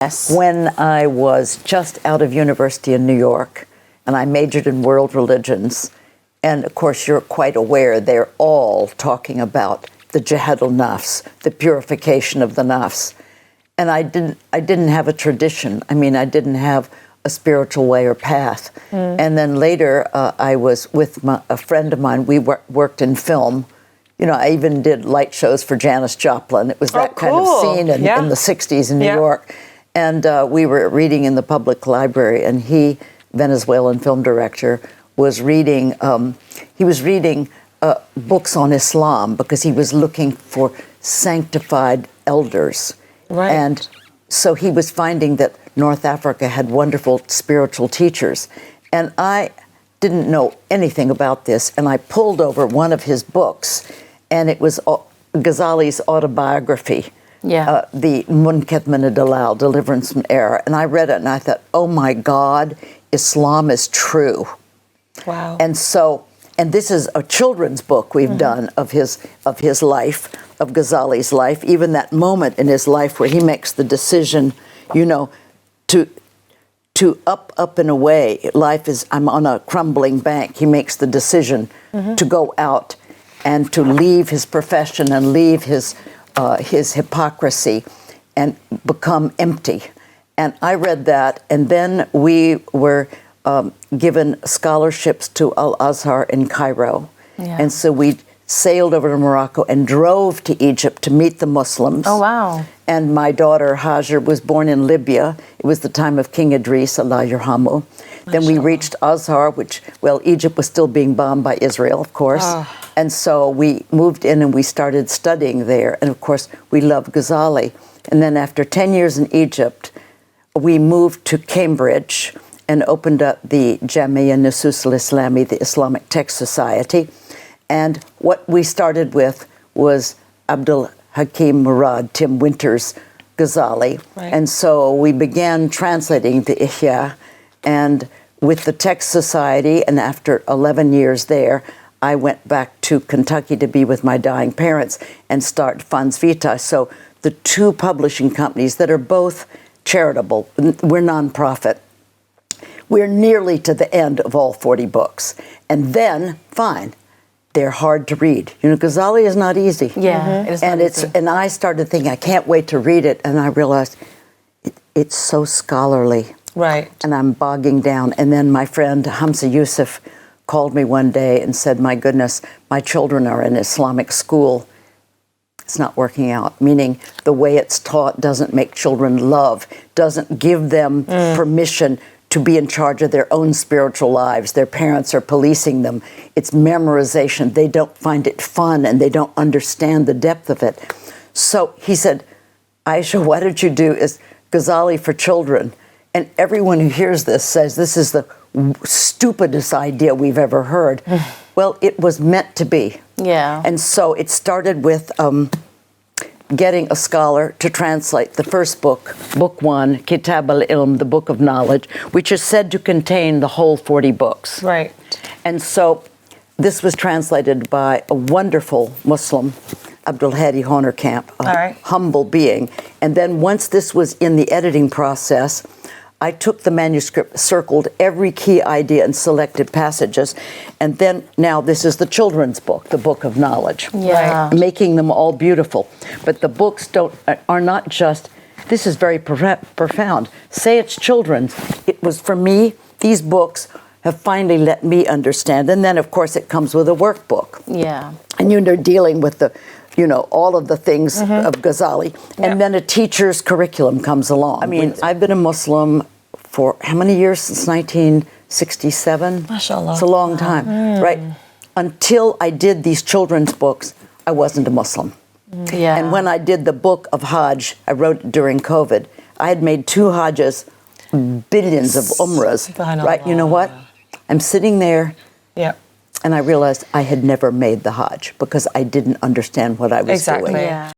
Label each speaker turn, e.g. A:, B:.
A: Yes.
B: When I was just out of university in New York, and I majored in world religions, and of course you're quite aware they're all talking about the jihad al-nafs, the purification of the nafs. And I didn't have a tradition. I mean, I didn't have a spiritual way or path. And then later I was with a friend of mine. We worked in film. You know, I even did light shows for Janis Joplin. It was that kind of scene in the 60s in New York. And we were reading in the public library, and he, Venezuelan film director, was reading, books on Islam because he was looking for sanctified elders.
A: Right.
B: And so he was finding that North Africa had wonderful spiritual teachers. And I didn't know anything about this, and I pulled over one of his books, and it was Ghazali's autobiography.
A: Yeah.
B: The Munqidh min ad-Dalal, Deliverance from Error. And I read it and I thought, oh my God, Islam is true.
A: Wow.
B: And so, and this is a children's book we've done of his life, of Ghazali's life, even that moment in his life where he makes the decision, you know, to up and away. Life is, I'm on a crumbling bank. He makes the decision to go out and to leave his profession and leave his hypocrisy and become empty. And I read that, and then we were given scholarships to Al-Azhar in Cairo.
A: Yeah.
B: And so we sailed over to Morocco and drove to Egypt to meet the Muslims.
A: Oh, wow.
B: And my daughter, Hajar, was born in Libya. It was the time of King Idris, Allah yarhamu. Then we reached Azhar, which, well, Egypt was still being bombed by Israel, of course. And so we moved in and we started studying there. And of course, we loved Ghazali. And then after 10 years in Egypt, we moved to Cambridge and opened up the Jamia Nusus al-Islami, the Islamic Texts Society. And what we started with was Abdul Hakim Murad, Tim Winter's Ghazali.
A: Right.
B: And so we began translating the Ihya. And with the Text Society, and after 11 years there, I went back to Kentucky to be with my dying parents and start Fons Vitae. So the two publishing companies that are both charitable, we're nonprofit. We're nearly to the end of all 40 books. And then, fine, they're hard to read. You know, Ghazali is not easy.
A: Yeah, it is not easy.
B: And I started thinking, I can't wait to read it. And I realized it's so scholarly.
A: Right.
B: And I'm bogging down. And then my friend Hamza Yusuf called me one day and said, my goodness, my children are in Islamic school. It's not working out, meaning the way it's taught doesn't make children love, doesn't give them permission to be in charge of their own spiritual lives. Their parents are policing them. It's memorization. They don't find it fun and they don't understand the depth of it. So he said, Aisha, why don't you do Ghazali for children? And everyone who hears this says this is the stupidest idea we've ever heard. Well, it was meant to be.
A: Yeah.
B: And so it started with getting a scholar to translate the first book, Book 1, Kitab al-Ilm, the Book of Knowledge, which is said to contain the whole 40 books.
A: Right.
B: And so this was translated by a wonderful Muslim, Abdul Hadi Honerkamp, a humble being. And then once this was in the editing process, I took the manuscript, circled every key idea and selected passages, and then now this is the children's book, the Book of Knowledge.
A: Yeah.
B: Making them all beautiful. But the books are not just, this is very profound. Say it's children's. It was, for me, these books have finally let me understand. And then, of course, it comes with a workbook.
A: Yeah.
B: And you're dealing with the, you know, all of the things of Ghazali. And then a teacher's curriculum comes along. I mean, I've been a Muslim for how many years? Since 1967?
A: MashaAllah.
B: It's a long time, right? Until I did these children's books, I wasn't a Muslim.
A: Yeah.
B: And when I did the book of Hajj, I wrote it during COVID. I had made 2 Hajjas, billions of umrahs, right? You know what? I'm sitting there.
A: Yeah.
B: And I realized I had never made the Hajj because I didn't understand what I was doing.
A: Yeah.